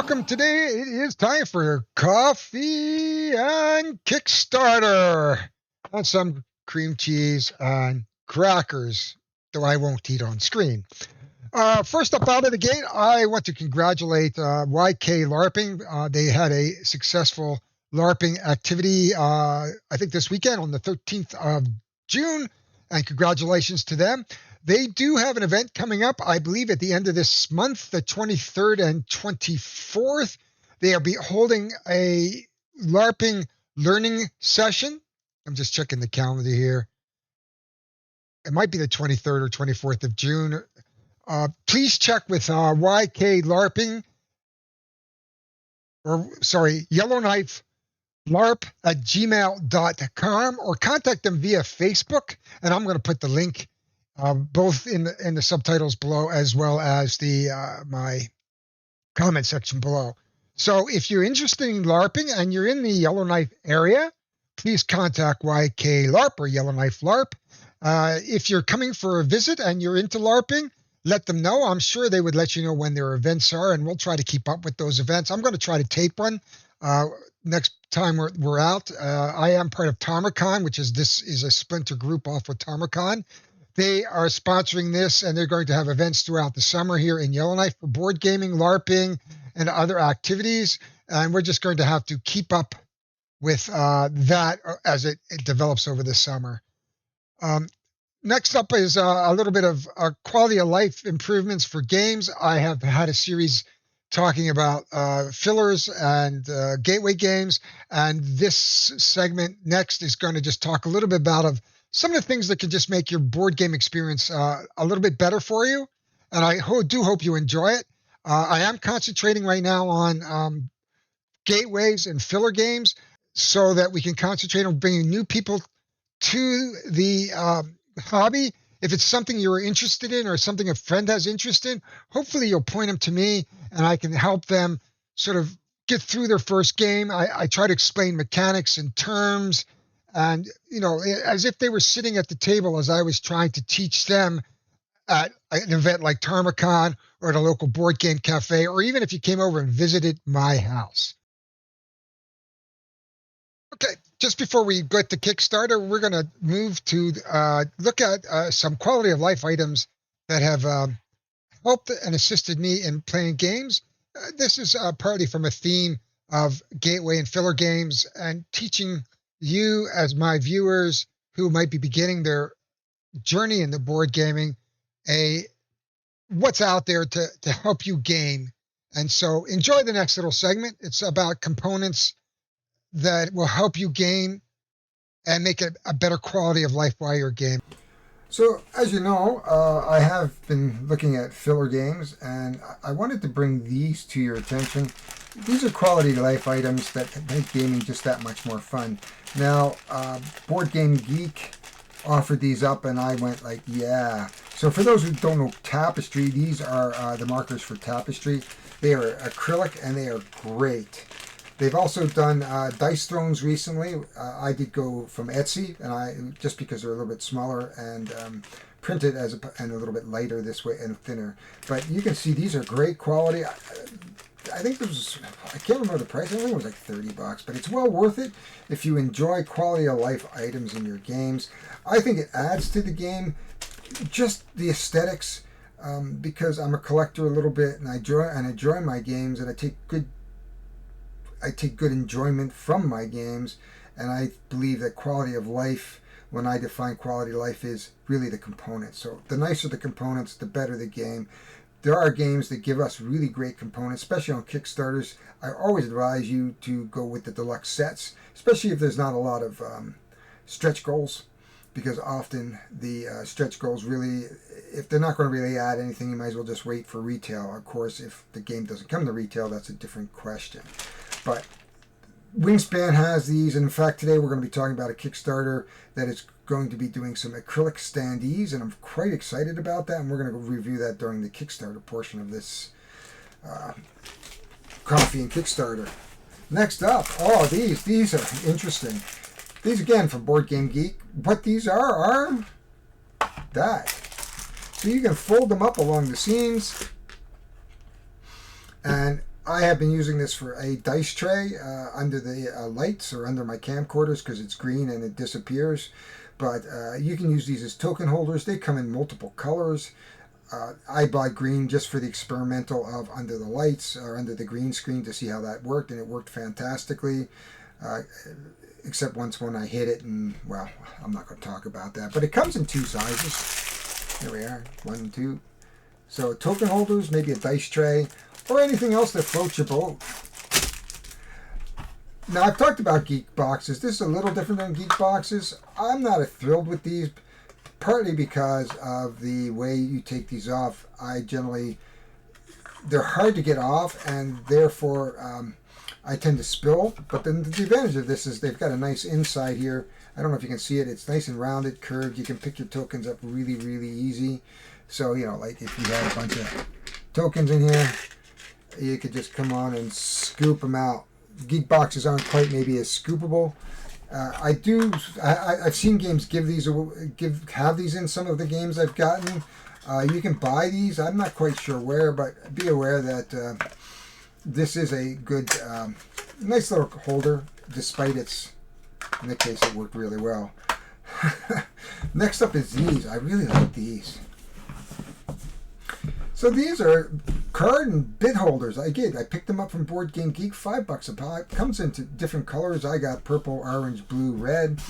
welcome. Today it is time for coffee and Kickstarter and some cream cheese and crackers, though I won't eat on screen. First up out of the gate, I want to congratulate YK Larping. They had a successful LARPing activity, I think this weekend on the 13th of June, and congratulations to them. They do have an event coming up, I believe, at the end of this month, the 23rd and 24th. They will be holding a LARPing learning session. I'm just checking the calendar here. It might be the 23rd or 24th of June. Please check with YK Larping, Yellowknife LARP at gmail.com, or contact them via Facebook, and I'm going to put the link both in the subtitles below as well as the my comment section below. So if you're interested in LARPing and you're in the Yellowknife area, please contact YK LARP or Yellowknife LARP. If you're coming for a visit and you're into LARPing, let them know. I'm sure they would let you know when their events are, and we'll try to keep up with those events. I'm going to try to tape one next time we're out. I am part of TomerCon, this is a splinter group off of TomerCon. They are sponsoring this, and they're going to have events throughout the summer here in Yellowknife for board gaming, LARPing, and other activities. And we're just going to have to keep up with that as it develops over the summer. Next up is a little bit of quality of life improvements for games. I have had a series talking about fillers and gateway games, and this segment next is going to just talk a little bit about some of the things that can just make your board game experience a little bit better for you. And I do hope you enjoy it. I am concentrating right now on gateways and filler games so that we can concentrate on bringing new people to the hobby. If it's something you're interested in or something a friend has interest in, hopefully you'll point them to me and I can help them sort of get through their first game. I try to explain mechanics and terms, and, as if they were sitting at the table as I was trying to teach them at an event like TomerCon or at a local board game cafe, or even if you came over and visited my house. Okay, just before we get to Kickstarter, we're going to move to look at some quality of life items that have helped and assisted me in playing games. This is partly from a theme of gateway and filler games and teaching you as my viewers who might be beginning their journey in the board gaming what's out there to help you game. And so enjoy the next little segment. It's about components that will help you game and make it a better quality of life while you're gaming. So, as you know, I have been looking at filler games, and I wanted to bring these to your attention. These are quality of life items that make gaming just that much more fun. Now, Board Game Geek offered these up, and I went like, yeah. So for those who don't know Tapestry, these are the markers for Tapestry. They are acrylic, and they are great. They've also done dice thrones recently. I did go from Etsy, and just because they're a little bit smaller and printed and a little bit lighter this way and thinner. But you can see these are great quality. I think I can't remember the price. I think it was like $30, but it's well worth it if you enjoy quality of life items in your games. I think it adds to the game, just the aesthetics, because I'm a collector a little bit, and I enjoy my games, and I take good enjoyment from my games, and I believe that quality of life, when I define quality of life, is really the components. So the nicer the components, the better the game. There are games that give us really great components, especially on Kickstarters. I always advise you to go with the deluxe sets, especially if there's not a lot of stretch goals, because often the stretch goals really, if they're not going to really add anything, you might as well just wait for retail. Of course, if the game doesn't come to retail, that's a different question. But Wingspan has these, and in fact today we're going to be talking about a Kickstarter that is going to be doing some acrylic standees, and I'm quite excited about that, and we're going to go review that during the Kickstarter portion of this coffee and Kickstarter. Next up, these are interesting. These again from Board Game Geek. What these are that. So you can fold them up along the seams, and I have been using this for a dice tray under the lights or under my camcorders because it's green and it disappears. But you can use these as token holders. They come in multiple colors. I bought green just for the experimental of under the lights or under the green screen to see how that worked, and it worked fantastically. Uh, Except once when I hit it, and well, I'm not going to talk about that. But it comes in 2 sizes. Here we are, 1 and 2. So token holders, maybe a dice tray, or anything else that floats your boat. Now, I've talked about geek boxes. This is a little different than geek boxes. I'm not thrilled with these, partly because of the way you take these off. They're hard to get off, and therefore I tend to spill. But then the advantage of this is they've got a nice inside here. I don't know if you can see it. It's nice and rounded, curved. You can pick your tokens up really, really easy. So, like if you had a bunch of tokens in here, you could just come on and scoop them out. Geek boxes aren't quite maybe as scoopable. I've seen games have these in some of the games I've gotten. You can buy these. I'm not quite sure where, but be aware that this is a good, nice little holder, despite in the case, it worked really well. Next up is these. I really like these. So these are card and bit holders. I picked them up from Board Game Geek, $5 a pop. Comes into different colors. I got purple, orange, blue, red.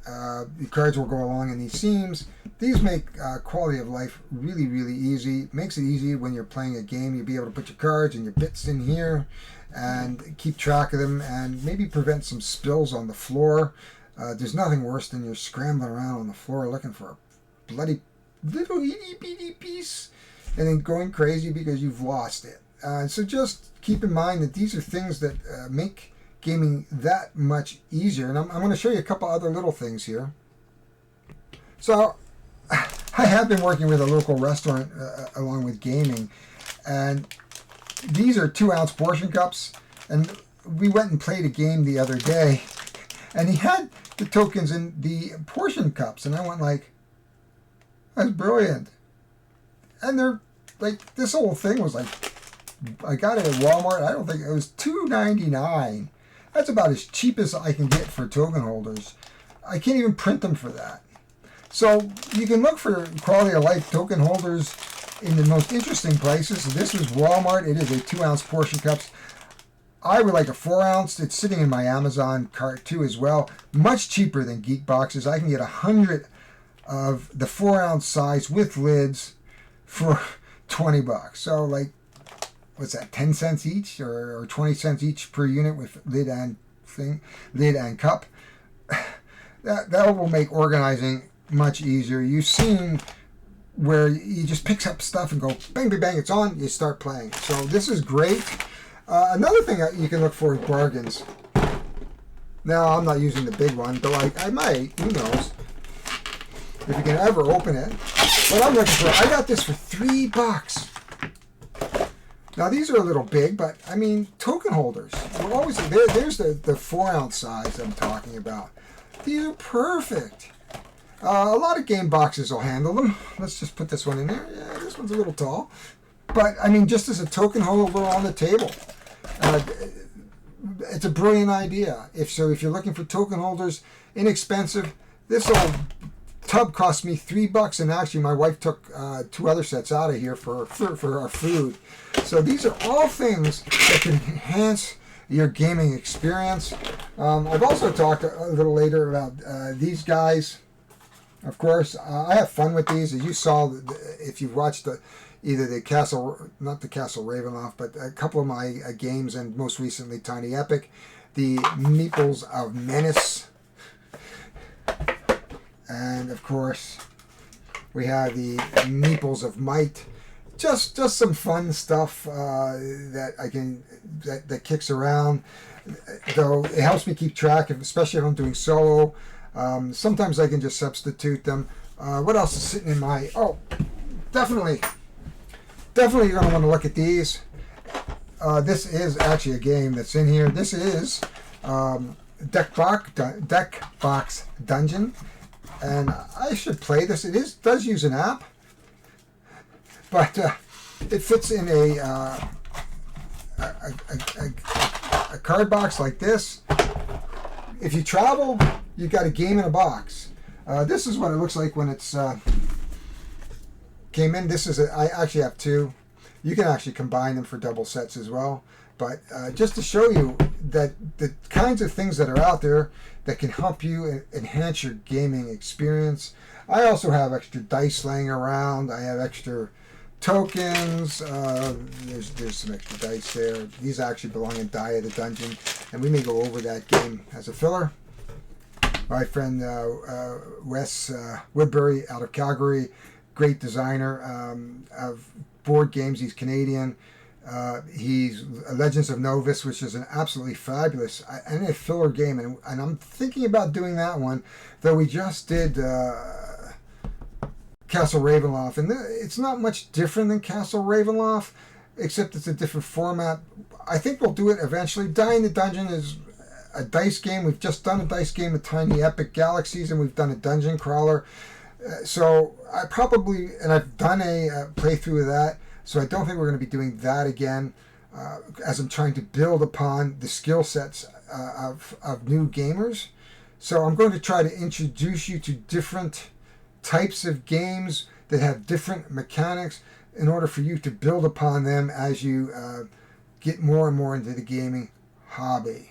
The cards will go along in these seams. These make quality of life really, really easy. Makes it easy when you're playing a game. You'll be able to put your cards and your bits in here and keep track of them and maybe prevent some spills on the floor. There's nothing worse than you're scrambling around on the floor looking for a bloody little itty bitty piece and then going crazy because you've lost it. So just keep in mind that these are things that make gaming that much easier. And I'm going to show you a couple other little things here. So I have been working with a local restaurant along with gaming, and these are 2-ounce portion cups. And we went and played a game the other day, and he had the tokens in the portion cups, and I went like, that's brilliant. And they're like, this whole thing was like, I got it at Walmart. I don't think it was $2.99. That's about as cheap as I can get for token holders. I can't even print them for that. So you can look for quality of life token holders in the most interesting places. This was Walmart. It is a 2-ounce portion cups. I would like a 4-ounce. It's sitting in my Amazon cart too as well. Much cheaper than geek boxes. I can get 100 of the 4-ounce size with lids for $20. So like, what's that, 10 cents each or 20 cents each per unit with lid and cup. That will make organizing much easier. You've seen where you just pick up stuff and go bang, bang, bang, it's on, you start playing. So this is great. Another thing that you can look for is bargains. Now, I'm not using the big one, but I might, who knows, if you can ever open it. What I'm looking for, I got this for $3. Now these are a little big, but I mean, token holders. We're always there's the 4-ounce size I'm talking about. These are perfect. A lot of game boxes will handle them. Let's just put this one in there. Yeah, this one's a little tall, but I mean, just as a token holder on the table, it's a brilliant idea. If you're looking for token holders, inexpensive. This little tub cost me $3, and actually my wife took 2 other sets out of here for our food. So these are all things that can enhance your gaming experience. I've also talked a little later about these guys. Of course, I have fun with these. As you saw, if you've watched either the Castle, not the Castle Ravenloft, but a couple of my games, and most recently Tiny Epic, the Meeples of Menace. And of course, we have the Meeples of Might. Just some fun stuff that kicks around. Though it helps me keep track of, especially if I'm doing solo. Sometimes I can just substitute them. What else is sitting in my? Oh, definitely you're going to want to look at these. This is actually a game that's in here. This is Deck Box Dungeon. And I should play this. It does use an app, but it fits in a a card box like this. If you travel, you've got a game in a box. This is what it looks like when it's came in. I actually have two. You can actually combine them for double sets as well. But just to show you that the kinds of things that are out there that can help you enhance your gaming experience. I also have extra dice laying around. I have extra tokens. There's some extra dice there. These actually belong in Die of the Dungeon, and we may go over that game as a filler. My friend Wes Woodbury out of Calgary, great designer of board games. He's Canadian. He's Legends of Novus, which is an absolutely fabulous and a filler game, and I'm thinking about doing that one. Though we just did Castle Ravenloft, and it's not much different than Castle Ravenloft, except it's a different format. I think we'll do it eventually. Die in the Dungeon is a dice game. We've just done a dice game of Tiny Epic Galaxies, and we've done a dungeon crawler. So I've done a playthrough of that. So I don't think we're going to be doing that again, as I'm trying to build upon the skill sets of new gamers. So I'm going to try to introduce you to different types of games that have different mechanics in order for you to build upon them as you get more and more into the gaming hobby.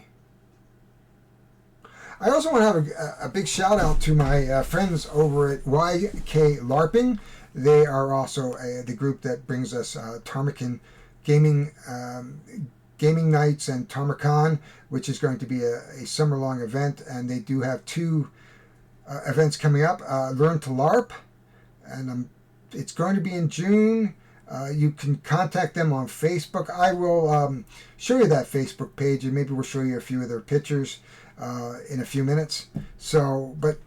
I also want to have a big shout out to my friends over at YK Larping. They are also the group that brings us Tarmacan gaming nights and Tarmacon, which is going to be a summer-long event. And they do have two events coming up. Learn to LARP, and it's going to be in June. You can contact them on Facebook. I will show you that Facebook page, and maybe we'll show you a few of their pictures in a few minutes. But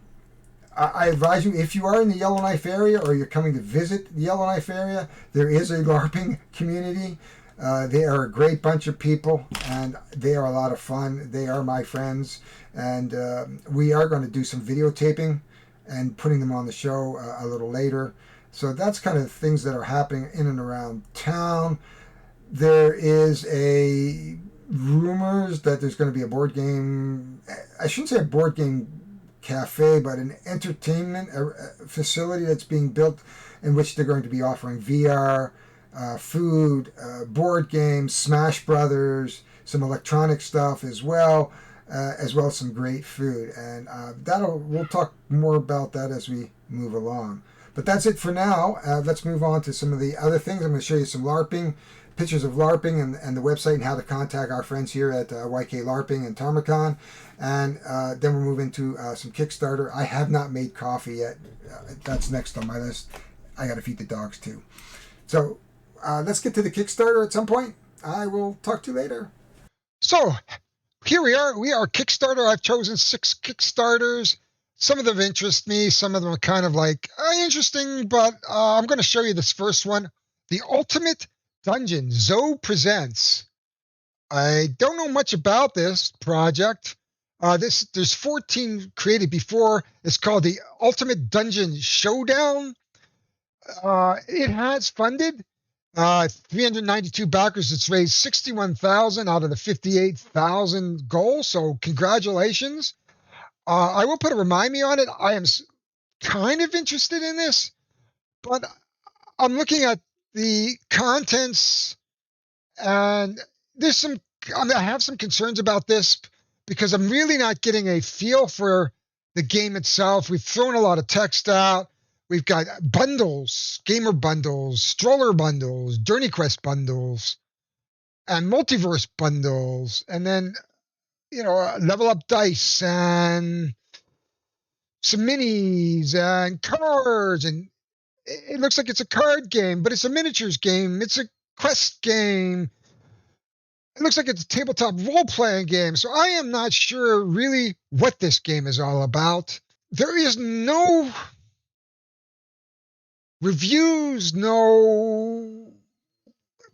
I advise you, if you are in the Yellowknife area or you're coming to visit the Yellowknife area, there is a LARPing community. They are a great bunch of people, and they are a lot of fun. They are my friends, and we are going to do some videotaping and putting them on the show a little later. So that's kind of things that are happening in and around town. There is rumors that there's going to be a board game, I shouldn't say a board game cafe, but an entertainment facility that's being built in which they're going to be offering VR, food, board games, Smash Brothers, some electronic stuff as well as some great food. And we'll talk more about that as we move along. But that's it for now. Let's move on to some of the other things. I'm going to show you some LARPing, pictures of LARPing and the website and how to contact our friends here at YK Larping and Tarmacon. And then we'll move into some Kickstarter. I have not made coffee yet. That's next on my list. I got to feed the dogs too. So let's get to the Kickstarter at some point. I will talk to you later. So here we are. We are Kickstarter. I've chosen 6 Kickstarters. Some of them interest me. Some of them are kind of like interesting, but I'm going to show you this first one. The Ultimate Dungeon, Zoe Presents. I don't know much about this project. There's 14 created before. It's called the Ultimate Dungeon Showdown. It has funded 392 backers. It's raised 61,000 out of the 58,000 goal. So congratulations. I will put a remind me on it. I am kind of interested in this, but I'm looking at the contents, and I have some concerns about this because I'm really not getting a feel for the game itself. We've thrown a lot of text out. We've got bundles, gamer bundles, stroller bundles, Journey Quest bundles, and multiverse bundles, and then level up dice and some minis and cards, and it looks like it's a card game, but it's a miniatures game. It's a quest game. It looks like it's a tabletop role-playing game. So I am not sure really what this game is all about. There is no reviews, no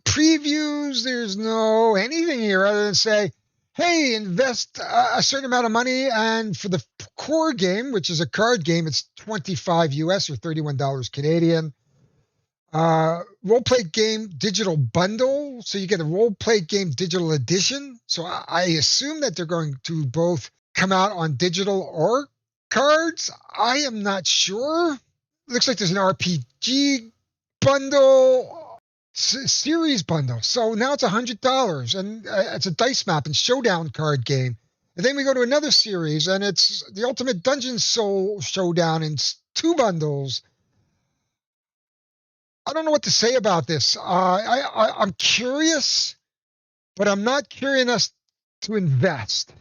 previews. There's no anything here other than say, hey, invest a certain amount of money, and for the core game, which is a card game, it's $25 US or $31 Canadian. Role-play game digital bundle. So you get a role-play game digital edition. So I assume that they're going to both come out on digital or cards. I am not sure. Looks like there's an RPG bundle, series bundle. So now it's $100, and it's a dice map and showdown card game. And then we go to another series, and it's the Ultimate Dungeon Soul Showdown in 2 bundles. I don't know what to say about this. I'm curious, but I'm not curious enough to invest.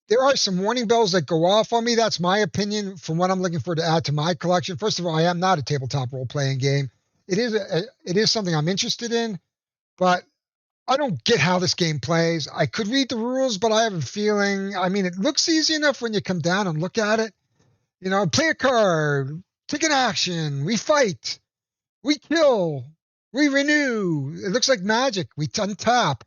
There are some warning bells that go off on me. That's my opinion from what I'm looking for to add to my collection. First of all, I am not a tabletop role-playing game. It is something I'm interested in, but I don't get how this game plays. I could read the rules, but I have a feeling, I mean, it looks easy enough when you come down and look at it. You know, play a card, take an action, we fight, we kill, we renew. It looks like magic. We untap.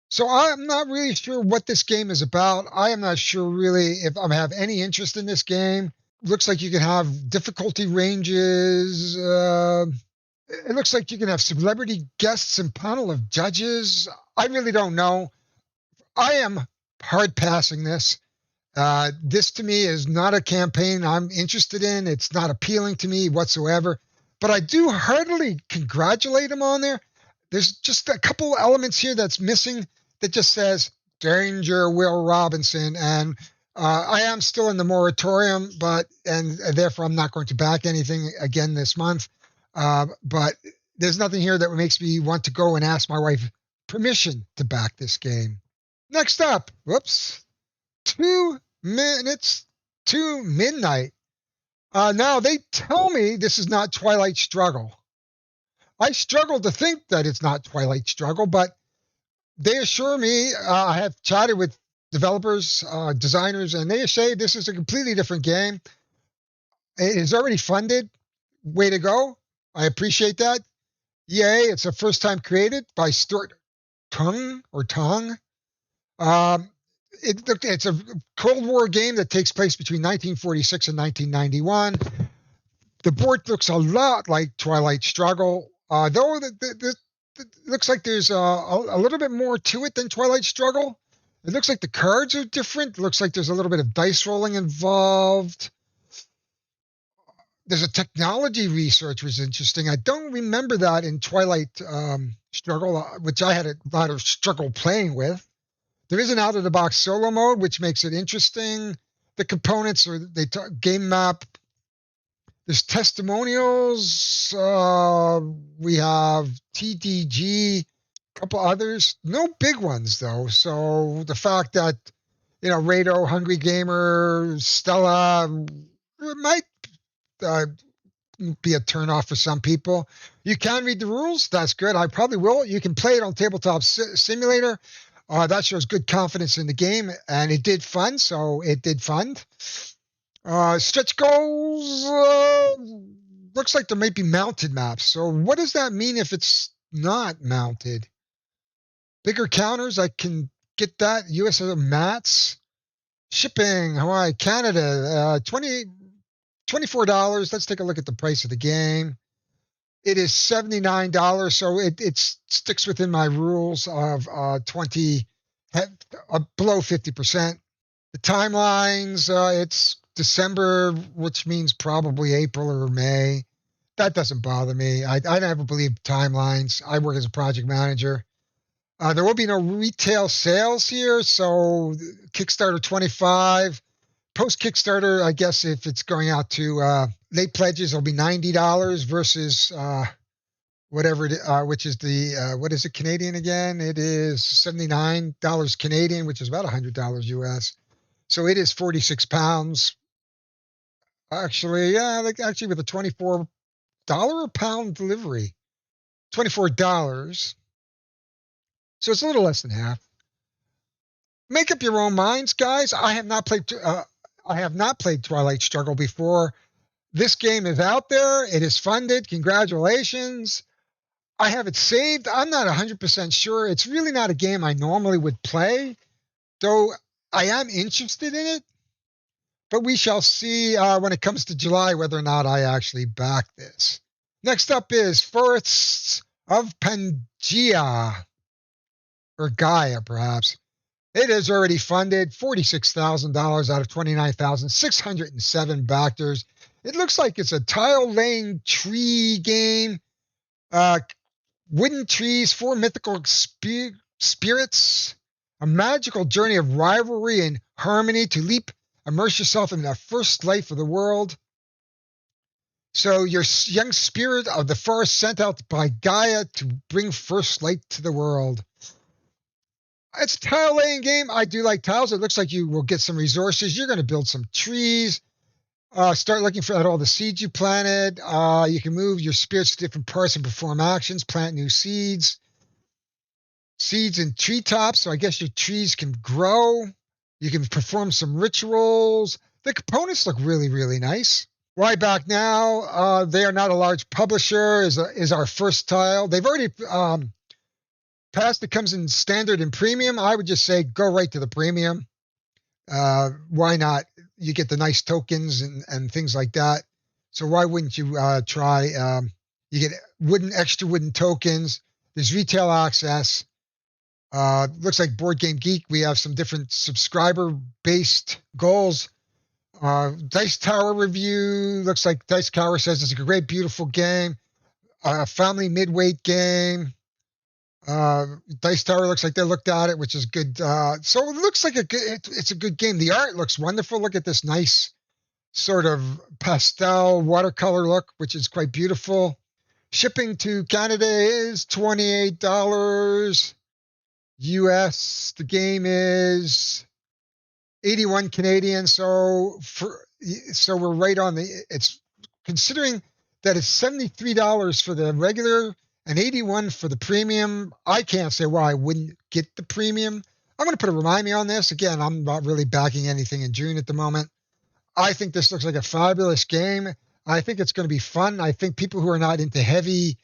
So I'm not really sure what this game is about. I am not sure really if I have any interest in this game. Looks like you can have difficulty ranges. It looks like you can have celebrity guests and panel of judges. I really don't know. I am hard passing this. This to me is not a campaign I'm interested in. It's not appealing to me whatsoever. But I do heartily congratulate him on there. There's just a couple elements here that's missing that just says, Danger, Will Robinson. And I am still in the moratorium, and therefore I'm not going to back anything again this month. But there's nothing here that makes me want to go and ask my wife permission to back this game. Next up, 2 minutes to midnight. Now, they tell me this is not Twilight Struggle. I struggle to think that it's not Twilight Struggle, but they assure me, I have chatted with developers, designers, and they say this is a completely different game. It is already funded. Way to go. I appreciate that. Yay, it's a first time created by Stuart Tong. It's a Cold War game that takes place between 1946 and 1991. The board looks a lot like Twilight Struggle, though it looks like there's a little bit more to it than Twilight Struggle. It looks like the cards are different. It looks like there's a little bit of dice rolling involved. There's a technology research was interesting. I don't remember that in Twilight Struggle, which I had a lot of struggle playing with. There is an out-of-the-box solo mode, which makes it interesting. The components are game map. There's testimonials. We have TDG, a couple others. No big ones, though. So the fact that, Rado, Hungry Gamer, Stella might be a turnoff for some people. You can read the rules. That's good. I probably will. You can play it on Tabletop Simulator. That shows good confidence in the game, and it did fund, so it did fund. Stretch goals. Looks like there might be mounted maps. So what does that mean if it's not mounted? Bigger counters, I can get that. US mats. Shipping, Hawaii, Canada, $24. Let's take a look at the price of the game. It is $79, so it sticks within my rules of below 50%. The timelines, it's December, which means probably April or May. That doesn't bother me. I never believe timelines. I work as a project manager. There will be no retail sales here, so Kickstarter 25. Post Kickstarter, I guess if it's going out to late pledges, it'll be $90 versus whatever, which is what is it Canadian again? It is $79 Canadian, which is about $100 US. So it is 46 pounds. Actually, actually with a $24 a pound delivery, $24. So it's a little less than half. Make up your own minds, guys. I have not played Twilight Struggle before. This game is out there. It is funded. Congratulations. I have it saved. I'm not 100% sure. It's really not a game I normally would play, though I am interested in it. But we shall see when it comes to July whether or not I actually back this. Next up is Forsts of Pangaia, or Gaia, perhaps. It is already funded, $46,000 out of 29,607 backers. It looks like it's a tile-laying tree game. Wooden trees, 4 mythical spirits, a magical journey of rivalry and harmony to immerse yourself in the first life of the world. So your young spirit of the forest sent out by Gaia to bring first light to the world. It's a tile laying game. I do like tiles. It looks like you will get some resources. You're going to build some trees. Start looking at all the seeds you planted. You can move your spirits to different parts and perform actions, plant new seeds. Seeds in treetops, so I guess your trees can grow. You can perform some rituals. The components look really, really nice. Why back now? They are not a large publisher, is our first tile. They've already passed. It comes in standard and premium. I would just say go right to the premium. Why not? You get the nice tokens and things like that. So why wouldn't you try? You get extra wooden tokens. There's retail access. Looks like Board Game Geek. We have some different subscriber-based goals. Dice Tower review. Looks like Dice Tower says it's a great, beautiful game. Family midweight game. Dice Tower looks like they looked at it, which is good. So it looks like it's a good game. The art looks wonderful. Look at this nice sort of pastel watercolor look, which is quite beautiful. Shipping to Canada is $28 US. The game is 81 Canadian. So we're right on it's considering that it's $73 for the regular and 81 for the premium. I can't say why I wouldn't get the premium. I'm going to put a remind me on this. Again, I'm not really backing anything in June at the moment. I think this looks like a fabulous game. I think it's going to be fun. I think people who are not into heavy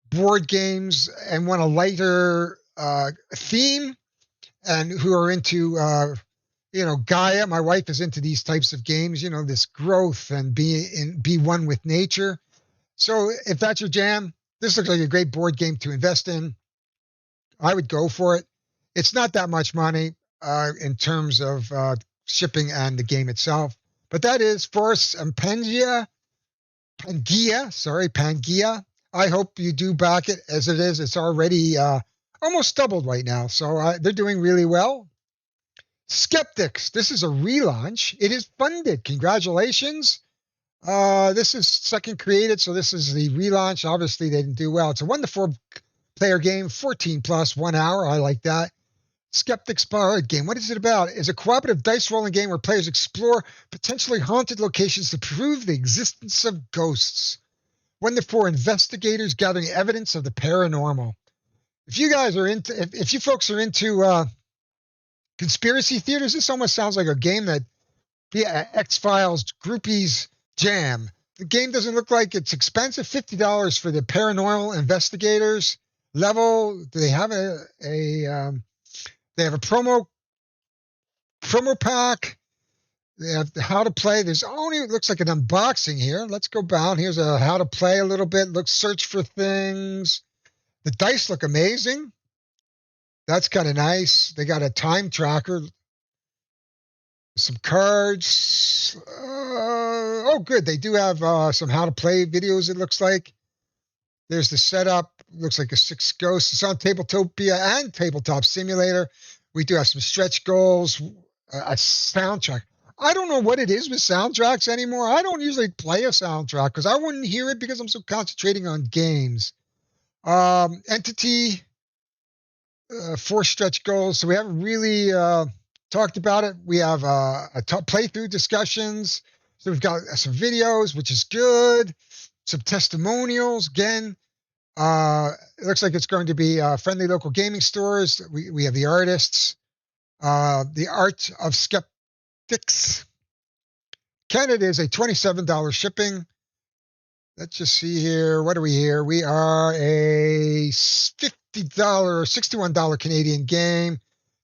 board games and want a lighter theme, and who are into Gaia. My wife is into these types of games, this growth and be one with nature. So if that's your jam, this looks like a great board game to invest in. I would go for it. It's not that much money in terms of shipping and the game itself. But that is Forsts of Pangaia. Pangaia. I hope you do back it as it is. It's already almost doubled right now. So they're doing really well. Skeptics. This is a relaunch. It is funded. Congratulations. This is second created, so this is the relaunch. Obviously, they didn't do well. It's a 1 to 4 player game, 14 plus, 1 hour. I like that. Skeptics board game. What is it about? It's a cooperative dice rolling game where players explore potentially haunted locations to prove the existence of ghosts. 1 to 4 investigators gathering evidence of the paranormal. If you guys are if you folks are into conspiracy theaters, this almost sounds like a game that X-Files groupies jam. The game doesn't look like it's expensive. $50 for the paranormal investigators level. Do they have they have a promo pack? They have how to play. There's only, it looks like an unboxing here. Let's go down. Here's a how to play a little bit. Search for things. The dice look amazing. That's kind of nice. They got a time tracker. Some cards. Good. They do have some how to play videos, it looks like. There's the setup. Looks like a 6 Ghosts. It's on Tabletopia and Tabletop Simulator. We do have some stretch goals, a soundtrack. I don't know what it is with soundtracks anymore. I don't usually play a soundtrack because I wouldn't hear it because I'm so concentrating on games. Entity, 4 stretch goals. So we haven't really talked about it. We have playthrough discussions. So we've got some videos, which is good. Some testimonials. Again, it looks like it's going to be friendly local gaming stores. We have the artists. The Art of Skeptics. Canada is a $27 shipping. Let's just see here. What are we here? We are a $50, $61 Canadian game.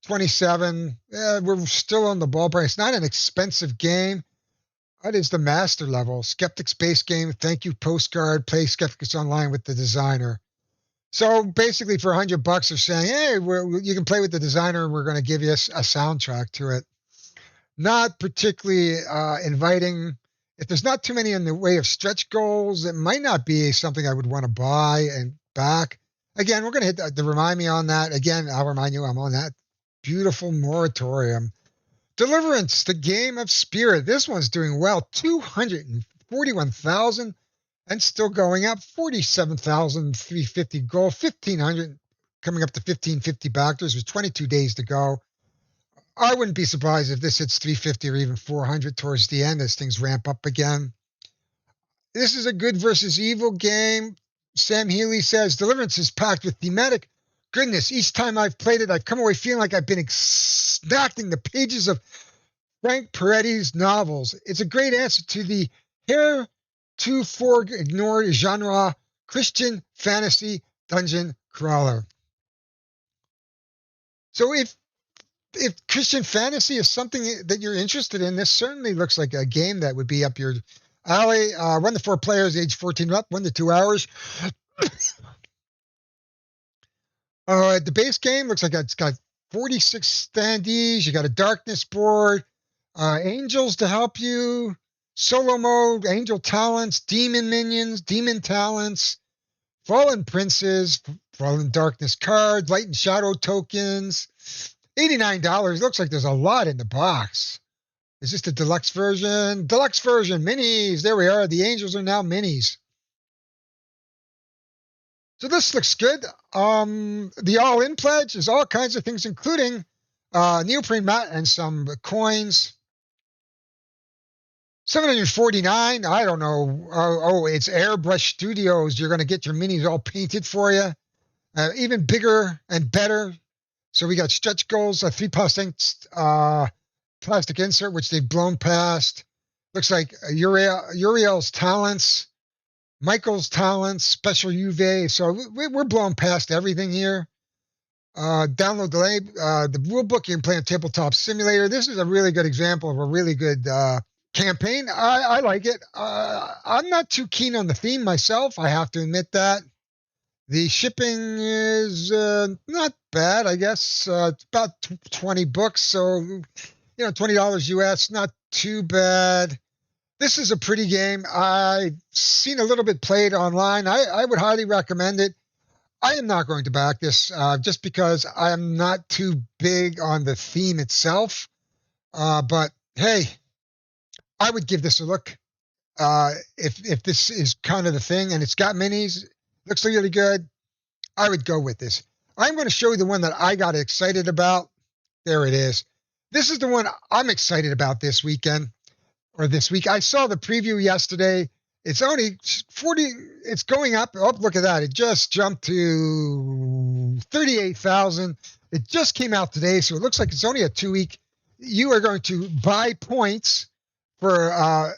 27. We're still on the ball price. Not an expensive game. That is the master level. Skeptics base game. Thank you postcard. Play Skeptics online with the designer. So basically, for $100, they're saying, "Hey, you can play with the designer, and we're going to give you a soundtrack to it." Not particularly inviting. If there's not too many in the way of stretch goals, it might not be something I would want to buy and back. Again, we're going to hit the remind me on that. Again, I'll remind you I'm on that beautiful moratorium. Deliverance, the game of spirit. This one's doing well. 241,000 and still going up. 47,350 goal. 1,500 coming up to 1,550 backers with 22 days to go. I wouldn't be surprised if this hits 350 or even 400 towards the end as things ramp up again. This is a good versus evil game. Sam Healy says, Deliverance is packed with thematic goodness. Each time I've played it, I've come away feeling like I've been snacking the pages of Frank Peretti's novels. It's a great answer to the heretofore ignored genre Christian fantasy dungeon crawler. So if Christian fantasy is something that you're interested in, this certainly looks like a game that would be up your alley. 1 to 4 players, age 14 up, 1 to 2 hours. The base game looks like it's got 46 standees. You got a darkness board, angels to help you, solo mode, angel talents, demon minions, demon talents, fallen princes, fallen darkness cards, light and shadow tokens. $89. Looks like there's a lot in the box. Is this the deluxe version? Deluxe version, minis. There we are. The angels are now minis. So this looks good. The all-in pledge is all kinds of things, including neoprene mat and some coins. $749. I don't know. Oh, it's Airbrush Studios. You're going to get your minis all painted for you. Even bigger and better. So we got stretch goals, a 3% plastic insert, which they've blown past. Looks like Uriel's talents, Michael's talents, special UV. So we're blowing past everything here. Download the rule book. You can play on Tabletop Simulator. This is a really good example of a really good campaign. I like it. I'm not too keen on the theme myself. I have to admit that. The shipping is not bad, I guess. It's about 20 bucks, so $20 US, not too bad. This is a pretty game. I've seen a little bit played online. I would highly recommend it. I am not going to back this just because I am not too big on the theme itself. But hey, I would give this a look if this is kind of the thing, and it's got minis. Looks really good. I would go with this. I'm going to show you the one that I got excited about. There it is. This is the one I'm excited about this weekend or this week. I saw the preview yesterday. It's only 40. It's going up. Oh, look at that. It just jumped to 38,000. It just came out today. So it looks like it's only a 2-week. You are going to buy points for a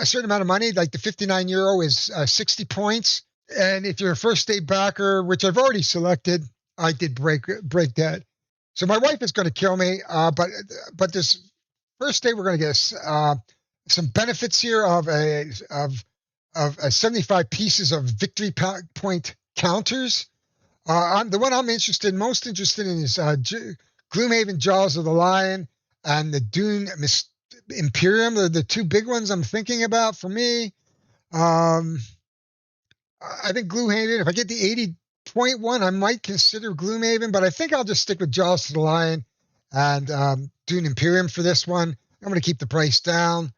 certain amount of money. Like the 59 euro is 60 points. And if you're a first day backer, which I've already selected, I did break that. So my wife is going to kill me. But this first day, we're going to get some benefits here of 75 pieces of victory point counters. The one I'm most interested in is Gloomhaven Jaws of the Lion and the Dune Imperium. They're the two big ones I'm thinking about for me. I think Gloomhaven, if I get the 80.1, I might consider Gloomhaven, but I think I'll just stick with Jaws of the Lion and Dune Imperium for this one. I'm going to keep the price down.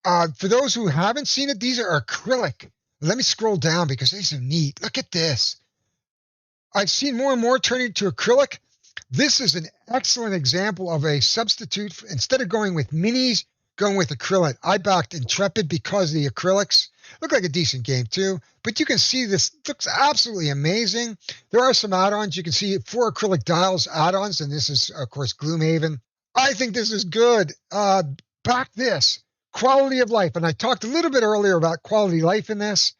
For those who haven't seen it, these are acrylic. Let me scroll down because these are neat. Look at this. I've seen more and more turning to acrylic. This is an excellent example of a substitute. Instead of going with minis, going with acrylic. I backed Intrepid because of the acrylics. Look like a decent game too, but you can see this looks absolutely amazing. There are some add-ons. You can see 4 acrylic dials add-ons, and this is, of course, Gloomhaven. I think this is good. Back this. Quality of life. And I talked a little bit earlier about quality of life in this.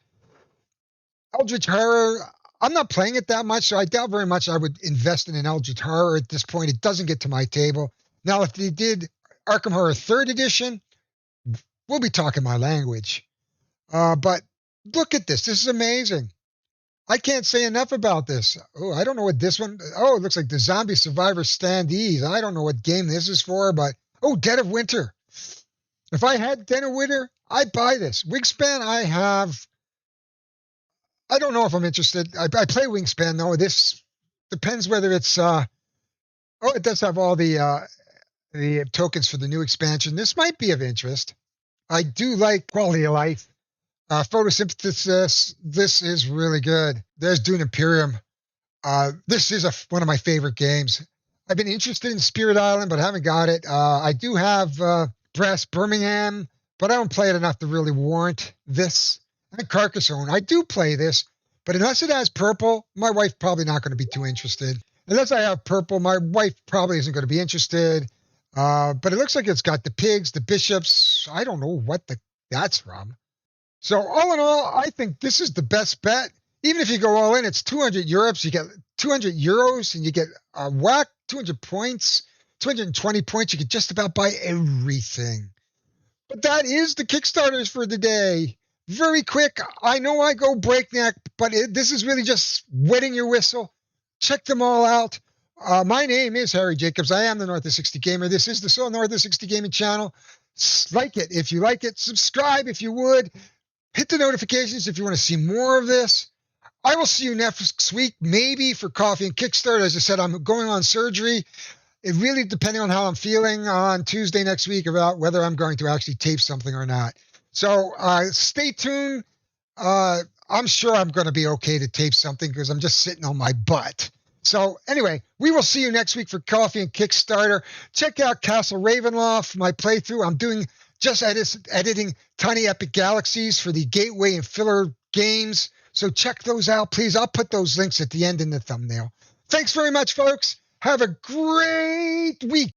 Eldritch Horror, I'm not playing it that much, so I doubt very much I would invest in an Eldritch Horror at this point. It doesn't get to my table. Now, if they did Arkham Horror 3rd Edition, we'll be talking my language. But look at this. This is amazing. I can't say enough about this. Oh, I don't know what this one. Oh, it looks like the Zombie Survivor Standees. I don't know what game this is for, but oh, Dead of Winter. If I had Dead of Winter, I'd buy this. Wingspan, I don't know if I'm interested. I play Wingspan though. This depends whether it's. Oh, it does have all the tokens for the new expansion. This might be of interest. I do like quality of life. Photosynthesis, this is really good. There's Dune Imperium. This is one of my favorite games. I've been interested in Spirit Island, but I haven't got it. I do have Brass Birmingham, but I don't play it enough to really warrant this. And Carcassonne, I do play this, but unless it has purple, my wife's probably not going to be too interested. Unless I have purple, my wife probably isn't going to be interested. But it looks like it's got the pigs, the bishops. I don't know what that's from. So all in all, I think this is the best bet. Even if you go all in, it's 200 euros. You get 200 euros and you get a whack, 200 points, 220 points. You can just about buy everything. But that is the Kickstarters for the day. Very quick. I know I go breakneck, but this is really just wetting your whistle. Check them all out. My name is Harry Jacobs. I am the North of 60 Gamer. This is the So North of 60 Gaming channel. Like it if you like it. Subscribe if you would. Hit the notifications if you want to see more of this. I will see you next week, maybe for Coffee and Kickstarter. As I said, I'm going on surgery. It really depending on how I'm feeling on Tuesday next week about whether I'm going to actually tape something or not. So stay tuned. I'm sure I'm going to be okay to tape something because I'm just sitting on my butt. So anyway, we will see you next week for Coffee and Kickstarter. Check out Castle Ravenloft, my playthrough. I'm doing just editing Tiny Epic Galaxies for the Gateway and Filler games. So check those out, please. I'll put those links at the end in the thumbnail. Thanks very much, folks. Have a great week.